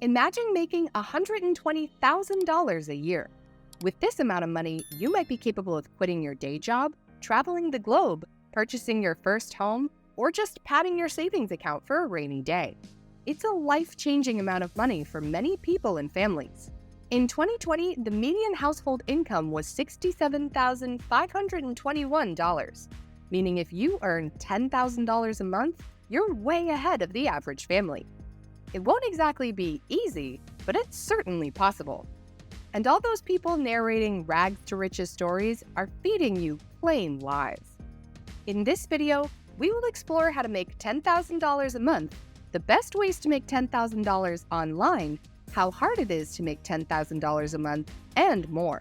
Imagine making $120,000 a year. With this amount of money, you might be capable of quitting your day job, traveling the globe, purchasing your first home, or just padding your savings account for a rainy day. It's a life-changing amount of money for many people and families. In 2020, the median household income was $67,521, meaning if you earn $10,000 a month, you're way ahead of the average family. It won't exactly be easy, but it's certainly possible. And all those people narrating rags to riches stories are feeding you plain lies. In this video, we will explore how to make $10,000 a month, the best ways to make $10,000 online, how hard it is to make $10,000 a month, and more.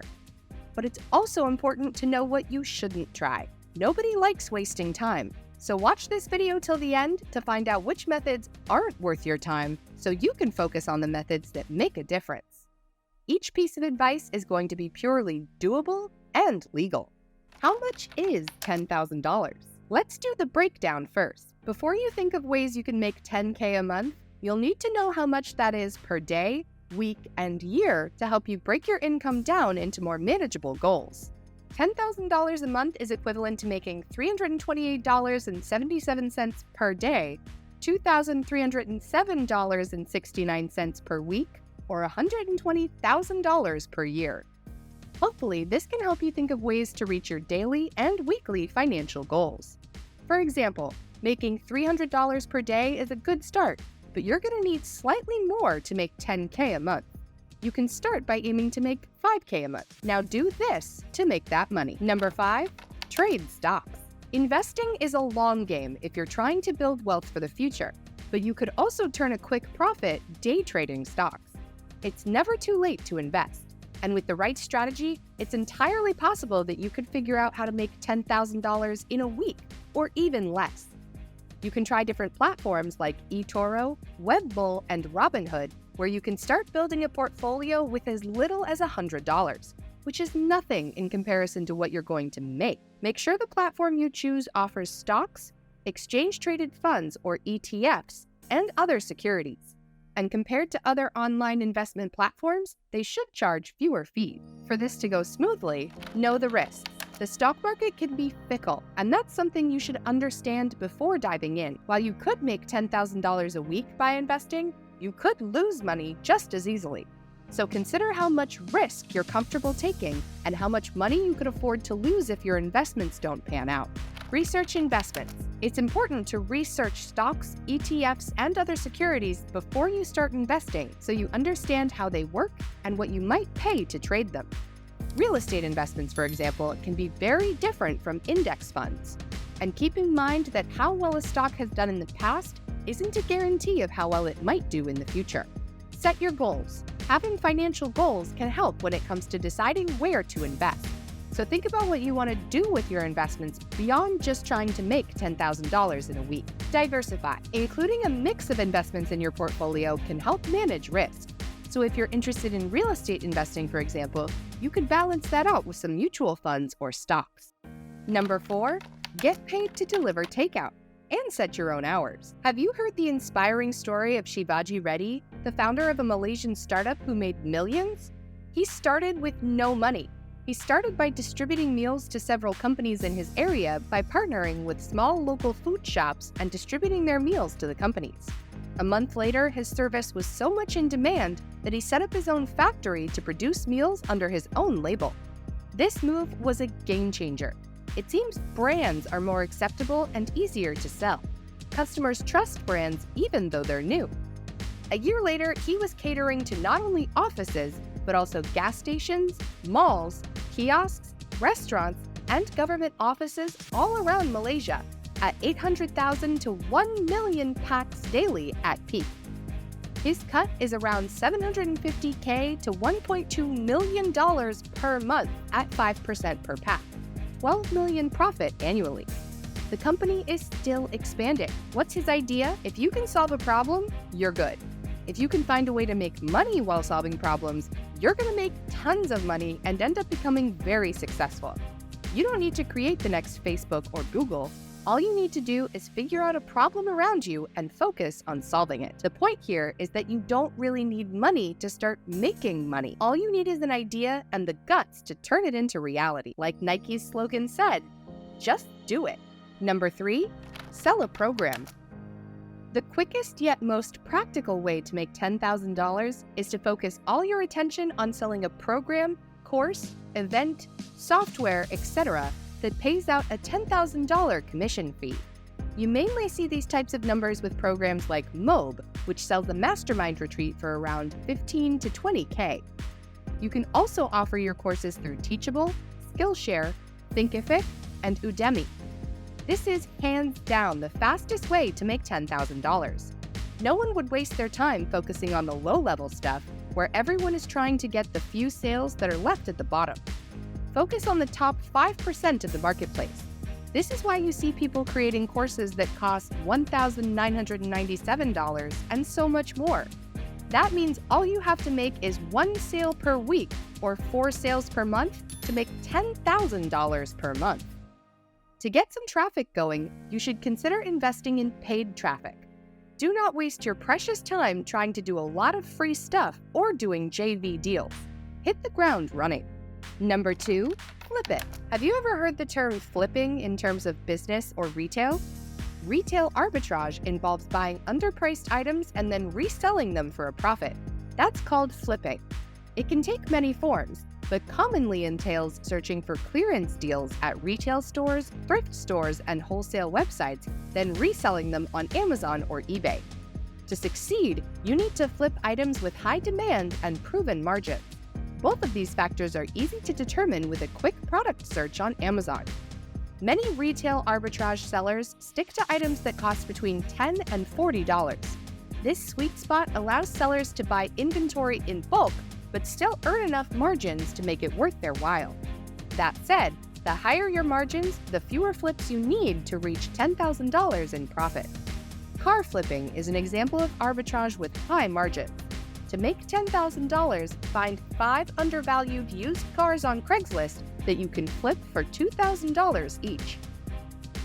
But it's also important to know what you shouldn't try. Nobody likes wasting time, so watch this video till the end to find out which methods aren't worth your time so you can focus on the methods that make a difference. Each piece of advice is going to be purely doable and legal. How much is $10,000? Let's do the breakdown first. Before you think of ways you can make $10K a month, you'll need to know how much that is per day, week, and year to help you break your income down into more manageable goals. $10,000 a month is equivalent to making $328.77 per day, $2,307.69 per week, or $120,000 per year. Hopefully, this can help you think of ways to reach your daily and weekly financial goals. For example, making $300 per day is a good start, but you're going to need slightly more to make $10K a month. You can start by aiming to make $5K a month. Now do this to make that money. Number 5, trade stocks. Investing is a long game if you're trying to build wealth for the future, but you could also turn a quick profit day trading stocks. It's never too late to invest, and with the right strategy, it's entirely possible that you could figure out how to make $10,000 in a week, or even less. You can try different platforms like eToro, Webbull, and Robinhood, where you can start building a portfolio with as little as $100, which is nothing in comparison to what you're going to make. Make sure the platform you choose offers stocks, exchange-traded funds or ETFs, and other securities. And compared to other online investment platforms, they should charge fewer fees. For this to go smoothly, know the risks. The stock market can be fickle, and that's something you should understand before diving in. While you could make $10,000 a week by investing, you could lose money just as easily. So consider how much risk you're comfortable taking and how much money you could afford to lose if your investments don't pan out. Research investments. It's important to research stocks, ETFs, and other securities before you start investing so you understand how they work and what you might pay to trade them. Real estate investments, for example, can be very different from index funds. And keep in mind that how well a stock has done in the past isn't a guarantee of how well it might do in the future. Set your goals. Having financial goals can help when it comes to deciding where to invest. So think about what you want to do with your investments beyond just trying to make $10,000 in a week. Diversify. Including a mix of investments in your portfolio can help manage risk. So if you're interested in real estate investing, for example, you could balance that out with some mutual funds or stocks. Number 4, get paid to deliver takeout and set your own hours. Have you heard the inspiring story of Shivaji Reddy, the founder of a Malaysian startup who made millions? He started with no money. He started by distributing meals to several companies in his area by partnering with small local food shops and distributing their meals to the companies. A month later, his service was so much in demand that he set up his own factory to produce meals under his own label. This move was a game changer. It seems brands are more acceptable and easier to sell. Customers trust brands even though they're new. A year later, he was catering to not only offices, but also gas stations, malls, kiosks, restaurants, and government offices all around Malaysia at 800,000 to 1 million packs daily at peak. His cut is around $750K to $1.2 million per month at 5% per pack, $12 million profit annually. The company is still expanding. What's his idea? If you can solve a problem, you're good. If you can find a way to make money while solving problems, you're going to make tons of money and end up becoming very successful. You don't need to create the next Facebook or Google. All you need to do is figure out a problem around you and focus on solving it. The point here is that you don't really need money to start making money. All you need is an idea and the guts to turn it into reality. Like Nike's slogan said, just do it. Number 3, sell a program. The quickest yet most practical way to make $10,000 is to focus all your attention on selling a program, course, event, software, etc. that pays out a $10,000 commission fee. You mainly see these types of numbers with programs like Mob, which sells a mastermind retreat for around $15 to $20K. You can also offer your courses through Teachable, Skillshare, Thinkific, and Udemy. This is hands down the fastest way to make $10,000. No one would waste their time focusing on the low-level stuff where everyone is trying to get the few sales that are left at the bottom. Focus on the top 5% of the marketplace. This is why you see people creating courses that cost $1,997 and so much more. That means all you have to make is 1 sale per week or 4 sales per month to make $10,000 per month. To get some traffic going, you should consider investing in paid traffic. Do not waste your precious time trying to do a lot of free stuff or doing JV deals. Hit the ground running. Number 2, flip it. Have you ever heard the term flipping in terms of business or retail? Retail arbitrage involves buying underpriced items and then reselling them for a profit. That's called flipping. It can take many forms, but commonly entails searching for clearance deals at retail stores, thrift stores, and wholesale websites, then reselling them on Amazon or eBay. To succeed, you need to flip items with high demand and proven margins. Both of these factors are easy to determine with a quick product search on Amazon. Many retail arbitrage sellers stick to items that cost between $10 and $40. This sweet spot allows sellers to buy inventory in bulk, but still earn enough margins to make it worth their while. That said, the higher your margins, the fewer flips you need to reach $10,000 in profit. Car flipping is an example of arbitrage with high margins. To make $10,000, find 5 undervalued used cars on Craigslist that you can flip for $2,000 each.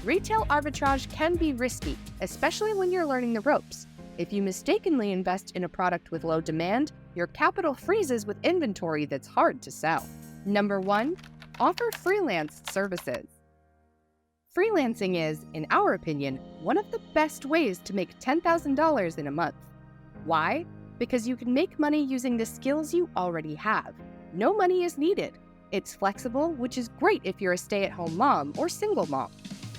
Retail arbitrage can be risky, especially when you're learning the ropes. If you mistakenly invest in a product with low demand, your capital freezes with inventory that's hard to sell. Number 1, offer freelance services. Freelancing is, in our opinion, one of the best ways to make $10,000 in a month. Why? Because you can make money using the skills you already have. No money is needed. It's flexible, which is great if you're a stay-at-home mom or single mom.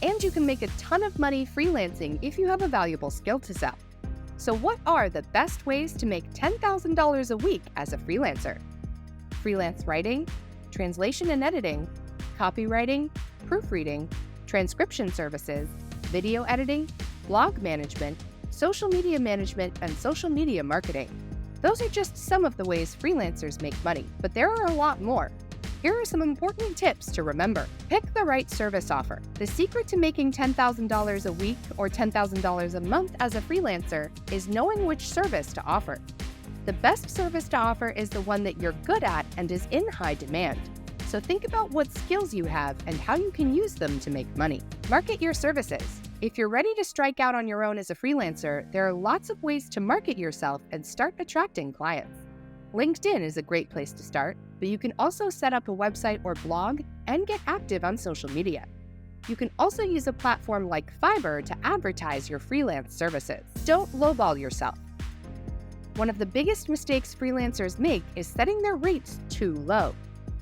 And you can make a ton of money freelancing if you have a valuable skill to sell. So what are the best ways to make $10,000 a week as a freelancer? Freelance writing, translation and editing, copywriting, proofreading, transcription services, video editing, blog management, social media management, and social media marketing. Those are just some of the ways freelancers make money, but there are a lot more. Here are some important tips to remember. Pick the right service offer. The secret to making $10,000 a week or $10,000 a month as a freelancer is knowing which service to offer. The best service to offer is the one that you're good at and is in high demand. So think about what skills you have and how you can use them to make money. Market your services. If you're ready to strike out on your own as a freelancer, there are lots of ways to market yourself and start attracting clients. LinkedIn is a great place to start, but you can also set up a website or blog and get active on social media. You can also use a platform like Fiverr to advertise your freelance services. Don't lowball yourself. One of the biggest mistakes freelancers make is setting their rates too low.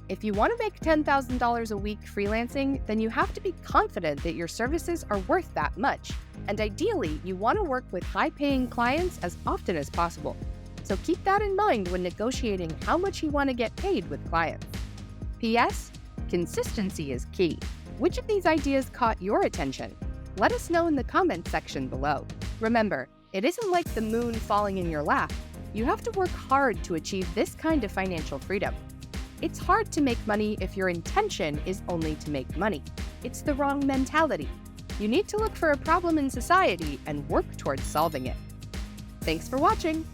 If you want to make $10,000 a week freelancing, then you have to be confident that your services are worth that much. And ideally, you want to work with high-paying clients as often as possible. So keep that in mind when negotiating how much you want to get paid with clients. P.S. Consistency is key. Which of these ideas caught your attention? Let us know in the comments section below. Remember, it isn't like the moon falling in your lap. You have to work hard to achieve this kind of financial freedom. It's hard to make money if your intention is only to make money. It's the wrong mentality. You need to look for a problem in society and work towards solving it. Thanks for watching.